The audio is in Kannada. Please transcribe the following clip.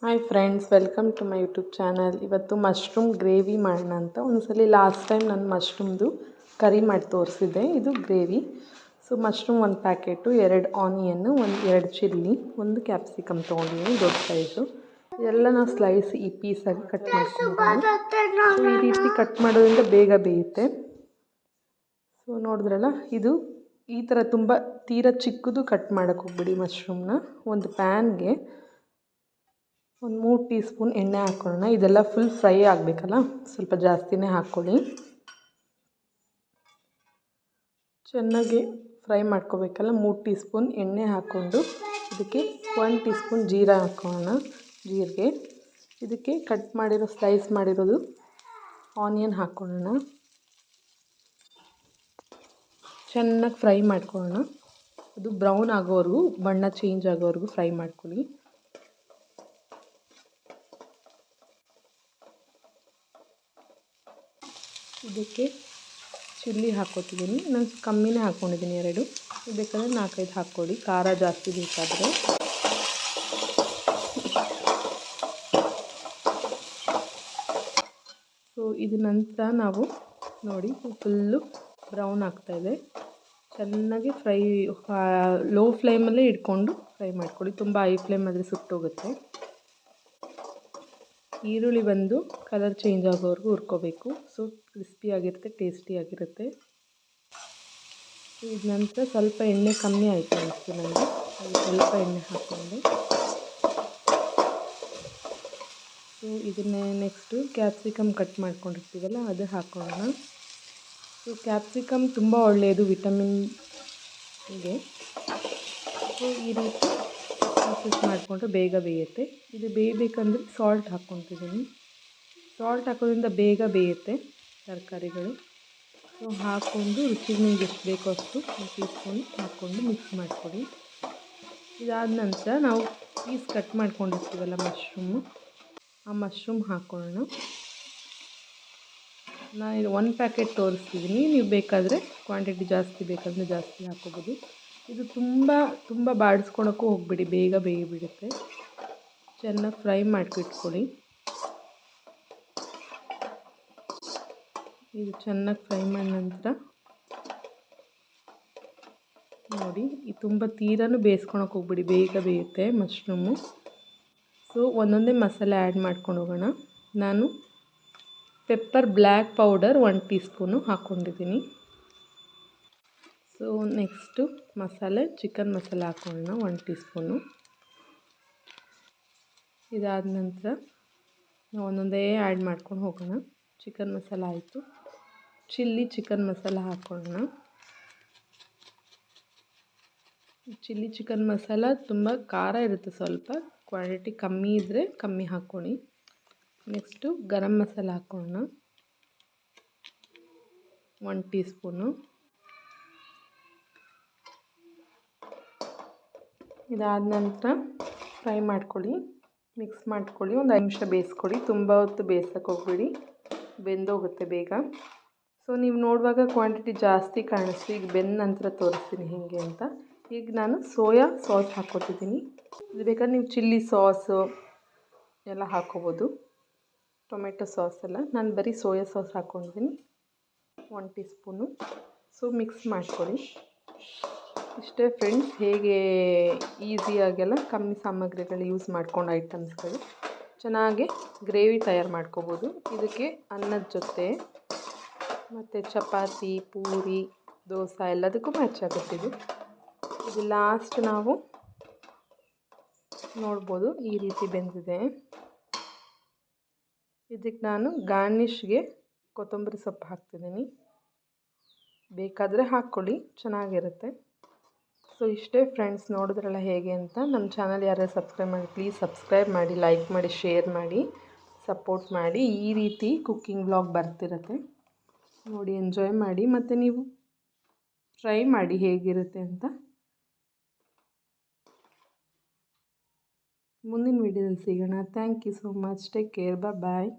Hi friends, welcome to my YouTube channel. ಇವತ್ತು ಮಶ್ರೂಮ್ ಗ್ರೇವಿ ಮಾಡೋಣ ಅಂತ. ಒಂದ್ಸಲ ಲಾಸ್ಟ್ ಟೈಮ್ ನಾನು ಮಶ್ರೂಮ್ದು ಕರಿ ಮಾಡಿ ತೋರಿಸಿದ್ದೆ. ಇದು gravy. So mushroom 1 packet, 2 onion, 2 chilli, 1 capsicum ತೊಗೊಂಡಿದ್ದೀನಿ ದೊಡ್ಡ ಸೈಜು. ಎಲ್ಲ ನಾವು ಸ್ಲೈಸ್ ಈ ಪೀಸಾಗಿ ಕಟ್ ಮಾಡ್ಕೊಂಡಿದ್ದೀನಿ. ಸೊ ಈ ರೀತಿ ಕಟ್ ಮಾಡೋದ್ರಿಂದ ಬೇಗ ಬೇಯುತ್ತೆ. ಸೊ ನೋಡಿದ್ರಲ್ಲ, ಇದು ಈ ಥರ ತುಂಬ ತೀರಾ ಚಿಕ್ಕದು ಕಟ್ ಮಾಡೋಕ್ಕೆ ಹೋಗ್ಬಿಡಿ ಮಶ್ರೂಮ್ನ. ಒಂದು ಪ್ಯಾನ್ಗೆ 3 ಟೀ ಸ್ಪೂನ್ ಎಣ್ಣೆ ಹಾಕ್ಕೊಳ್ಳೋಣ. ಇದೆಲ್ಲ ಫುಲ್ ಫ್ರೈ ಆಗಬೇಕಲ್ಲ, ಸ್ವಲ್ಪ ಜಾಸ್ತಿನೇ ಹಾಕ್ಕೊಳ್ಳಿ. ಚೆನ್ನಾಗಿ ಫ್ರೈ ಮಾಡ್ಕೋಬೇಕಲ್ಲ. 3 ಟೀ ಸ್ಪೂನ್ ಎಣ್ಣೆ ಹಾಕ್ಕೊಂಡು ಇದಕ್ಕೆ 1 ಟೀ ಸ್ಪೂನ್ ಜೀರಾ ಹಾಕ್ಕೊಳ್ಳೋಣ. ಜೀರಿಗೆ, ಇದಕ್ಕೆ ಕಟ್ ಮಾಡಿರೋ ಸ್ಲೈಸ್ ಮಾಡಿರೋದು ಆನಿಯನ್ ಹಾಕ್ಕೊಳ್ಳೋಣ. ಚೆನ್ನಾಗಿ ಫ್ರೈ ಮಾಡ್ಕೊಳ್ಳೋಣ. ಅದು ಬ್ರೌನ್ ಆಗೋವರೆಗೂ, ಬಣ್ಣ ಚೇಂಜ್ ಆಗೋವರೆಗೂ ಫ್ರೈ ಮಾಡ್ಕೊಳ್ಳಿ. ಇದಕ್ಕೆ ಚಿಲ್ಲಿ ಹಾಕ್ಕೊತಿದ್ದೀನಿ. ನಾನು ಕಮ್ಮಿನೇ ಹಾಕ್ಕೊಂಡಿದ್ದೀನಿ, 2. ಬೇಕಾದರೆ 4-5 ಹಾಕ್ಕೊಳ್ಳಿ, ಖಾರ ಜಾಸ್ತಿ ಬೇಕಾದರೆ. ಸೊ ಇದು ನಂತರ ನಾವು ನೋಡಿ ಫುಲ್ಲು ಬ್ರೌನ್ ಆಗ್ತಾಯಿದೆ. ಚೆನ್ನಾಗಿ ಫ್ರೈ, ಲೋ ಫ್ಲೇಮಲ್ಲೇ ಇಟ್ಕೊಂಡು ಫ್ರೈ ಮಾಡ್ಕೊಳ್ಳಿ. ತುಂಬ ಹೈ ಫ್ಲೇಮ್ ಆದರೆ ಸುಟ್ಟೋಗುತ್ತೆ. ಈರುಳ್ಳಿ ಬಂದು ಕಲರ್ ಚೇಂಜ್ ಆಗೋವರೆಗೂ ಹುರ್ಕೋಬೇಕು. ಸೊ ಕ್ರಿಸ್ಪಿಯಾಗಿರುತ್ತೆ, ಟೇಸ್ಟಿಯಾಗಿರುತ್ತೆ. ಇದ ನಂತರ ಸ್ವಲ್ಪ ಎಣ್ಣೆ ಕಮ್ಮಿ ಆಯಿತು ಅನಿಸ್ತು ನನಗೆ, ಸ್ವಲ್ಪ ಎಣ್ಣೆ ಹಾಕ್ಕೊಂಡೆ. ಸೊ ಇದನ್ನೇ ನೆಕ್ಸ್ಟು ಕ್ಯಾಪ್ಸಿಕಮ್ ಕಟ್ ಮಾಡ್ಕೊಂಡಿರ್ತೀವಲ್ಲ, ಅದು ಹಾಕ್ಕೊಳ್ಳೋಣ. ಸೊ ಕ್ಯಾಪ್ಸಿಕಮ್ ತುಂಬ ಒಳ್ಳೆಯದು ವಿಟಮಿನ್ಗೆ. ಸೊ ಈ ರೀತಿ ಪ್ರಾಸೆಸ್ ಮಾಡಿಕೊಂಡ್ರೆ ಬೇಗ ಬೇಯುತ್ತೆ. ಇದು ಬೇಯಬೇಕಂದ್ರೆ ಸಾಲ್ಟ್ ಹಾಕ್ಕೊತಿದ್ದೀನಿ. ಸಾಲ್ಟ್ ಹಾಕೋದ್ರಿಂದ ಬೇಗ ಬೇಯುತ್ತೆ ತರಕಾರಿಗಳು. ಸೊ ಹಾಕ್ಕೊಂಡು ರುಚಿಗೆ ನಿಮ್ಗೆ ಎಷ್ಟು ಬೇಕೋ ಅಷ್ಟು 1 ಟೀ ಸ್ಪೂನ್ ಹಾಕ್ಕೊಂಡು ಮಿಕ್ಸ್ ಮಾಡ್ಕೊಳ್ಳಿ. ಇದಾದ ನಂತರ ನಾವು ಪೀಸ್ ಕಟ್ ಮಾಡ್ಕೊಂಡಿರ್ತೀವಲ್ಲ ಮಶ್ರೂಮು, ಆ ಮಶ್ರೂಮ್ ಹಾಕ್ಕೊಳ್ಳೋಣ. ನಾನು ಇದು 1 ಪ್ಯಾಕೆಟ್ ತೋರಿಸ್ತಿದ್ದೀನಿ. ನೀವು ಬೇಕಾದರೆ ಕ್ವಾಂಟಿಟಿ ಜಾಸ್ತಿ ಬೇಕಾದರೆ ಜಾಸ್ತಿ ಹಾಕ್ಕೋಬೋದು. ಇದು ತುಂಬ ಬಾಡಿಸ್ಕೊಳಕ್ಕೂ ಹೋಗ್ಬಿಡಿ, ಬೇಗ ಬೇಯಿಬಿಡುತ್ತೆ. ಚೆನ್ನಾಗಿ ಫ್ರೈ ಮಾಡ್ಕಿಟ್ಕೊಳ್ಳಿ. ಇದು ಚೆನ್ನಾಗಿ ಫ್ರೈ ಮಾಡಿದ ನಂತರ ನೋಡಿ, ಇದು ತುಂಬ ತೀರನೂ ಬೇಯಿಸ್ಕೊಳಕ್ಕೆ ಹೋಗ್ಬಿಡಿ, ಬೇಗ ಬೇಯುತ್ತೆ ಮಶ್ರೂಮು. ಸೊ ಒಂದೊಂದೇ ಮಸಾಲೆ ಆ್ಯಡ್ ಮಾಡ್ಕೊಂಡು ಹೋಗೋಣ. ನಾನು pepper black powder 1 tea spoon ಹಾಕ್ಕೊಂಡಿದ್ದೀನಿ. ಸೊ ನೆಕ್ಸ್ಟು ಮಸಾಲೆ, ಚಿಕನ್ ಮಸಾಲೆ ಹಾಕ್ಕೊಳ್ಳೋಣ 1 ಟೀ ಸ್ಪೂನು. ಇದಾದ ನಂತರ ನಾವು ಒಂದೊಂದೇ ಆ್ಯಡ್ ಮಾಡ್ಕೊಂಡು ಹೋಗೋಣ. ಚಿಕನ್ ಮಸಾಲ ಆಯಿತು. ಚಿಲ್ಲಿ ಚಿಕನ್ ಮಸಾಲ ಹಾಕ್ಕೊಳ್ಳೋಣ. ಚಿಲ್ಲಿ ಚಿಕನ್ ಮಸಾಲ ತುಂಬ ಖಾರ ಇರುತ್ತೆ, ಸ್ವಲ್ಪ ಕ್ವಾಂಟಿಟಿ ಕಮ್ಮಿ ಇದ್ದರೆ ಕಮ್ಮಿ ಹಾಕ್ಕೊಳ್ಳಿ. ನೆಕ್ಸ್ಟು ಗರಂ ಮಸಾಲ ಹಾಕ್ಕೊಳ್ಳೋಣ 1 ಟೀ ಸ್ಪೂನು. ಇದಾದ ನಂತರ ಫ್ರೈ ಮಾಡ್ಕೊಳ್ಳಿ, ಮಿಕ್ಸ್ ಮಾಡ್ಕೊಳ್ಳಿ. ಒಂದು 5 ನಿಮಿಷ ಬೇಯಿಸ್ಕೊಳ್ಳಿ. ತುಂಬ ಹೊತ್ತು ಬೇಯಿಸೋಕ್ಕೆ ಹೋಗ್ಬೇಡಿ, ಬೆಂದೋಗುತ್ತೆ ಬೇಗ. ಸೊ ನೀವು ನೋಡುವಾಗ ಕ್ವಾಂಟಿಟಿ ಜಾಸ್ತಿ ಕಾಣಿಸ್ತು. ಈಗ ಬೆಂದ ನಂತರ ತೋರಿಸ್ತೀನಿ ಹೇಗೆ ಅಂತ. ಈಗ ನಾನು ಸೋಯಾ ಸಾಸ್ ಹಾಕ್ಕೊತಿದ್ದೀನಿ. ಇದು ಬೇಕಾದ್ರೆ ನೀವು ಚಿಲ್ಲಿ ಸಾಸು ಎಲ್ಲ ಹಾಕ್ಕೋಬೋದು, ಟೊಮೆಟೊ ಸಾಸ್ ಎಲ್ಲ. ನಾನು ಬರೀ ಸೋಯಾ ಸಾಸ್ ಹಾಕ್ಕೊಂಡಿದ್ದೀನಿ 1 ಟೀ ಸ್ಪೂನು. ಸೊ ಮಿಕ್ಸ್ ಮಾಡ್ಕೊಳ್ಳಿ. ಇಷ್ಟೇ ಫ್ರೆಂಡ್ಸ್, ಹೇಗೆ ಈಸಿಯಾಗೆಲ್ಲ ಕಮ್ಮಿ ಸಾಮಗ್ರಿಗಳು ಯೂಸ್ ಮಾಡ್ಕೊಂಡು ಐಟಮ್ಸ್ಗಳು ಚೆನ್ನಾಗಿ ಗ್ರೇವಿ ತಯಾರು ಮಾಡ್ಕೋಬೋದು. ಇದಕ್ಕೆ ಅನ್ನದ ಜೊತೆ ಮತ್ತು ಚಪಾತಿ, ಪೂರಿ, ದೋಸೆ ಎಲ್ಲದಕ್ಕೂ ಮ್ಯಾಚ್ ಆಗುತ್ತೆ ಇದು. ಇದು ಲಾಸ್ಟ್ ನಾವು ನೋಡ್ಬೋದು ಈ ರೀತಿ ಬೆಂದಿದೆ. ಇದಕ್ಕೆ ನಾನು ಗಾರ್ನಿಷ್ಗೆ ಕೊತ್ತಂಬರಿ ಸೊಪ್ಪು ಹಾಕ್ತಿದ್ದೀನಿ. ಬೇಕಾದರೆ ಹಾಕ್ಕೊಳ್ಳಿ, ಚೆನ್ನಾಗಿರುತ್ತೆ. ಸೊ ಇಷ್ಟೇ ಫ್ರೆಂಡ್ಸ್, ನೋಡಿದ್ರಲ್ಲ ಹೇಗೆ ಅಂತ. ನಮ್ಮ ಚಾನಲ್ ಯಾರ್ಯಾರು ಸಬ್ಸ್ಕ್ರೈಬ್ ಮಾಡಿ ಪ್ಲೀಸ್ ಸಬ್ಸ್ಕ್ರೈಬ್ ಮಾಡಿ, ಲೈಕ್ ಮಾಡಿ, ಶೇರ್ ಮಾಡಿ, ಸಪೋರ್ಟ್ ಮಾಡಿ. ಈ ರೀತಿ ಕುಕ್ಕಿಂಗ್ ವ್ಲಾಗ್ ಬರ್ತಿರುತ್ತೆ ನೋಡಿ, ಎಂಜಾಯ್ ಮಾಡಿ. ಮತ್ತು ನೀವು ಟ್ರೈ ಮಾಡಿ ಹೇಗಿರುತ್ತೆ ಅಂತ. ಮುಂದಿನ ವೀಡಿಯೋದಲ್ಲಿ ಸಿಗೋಣ. Thank you so much. Take care. Bye.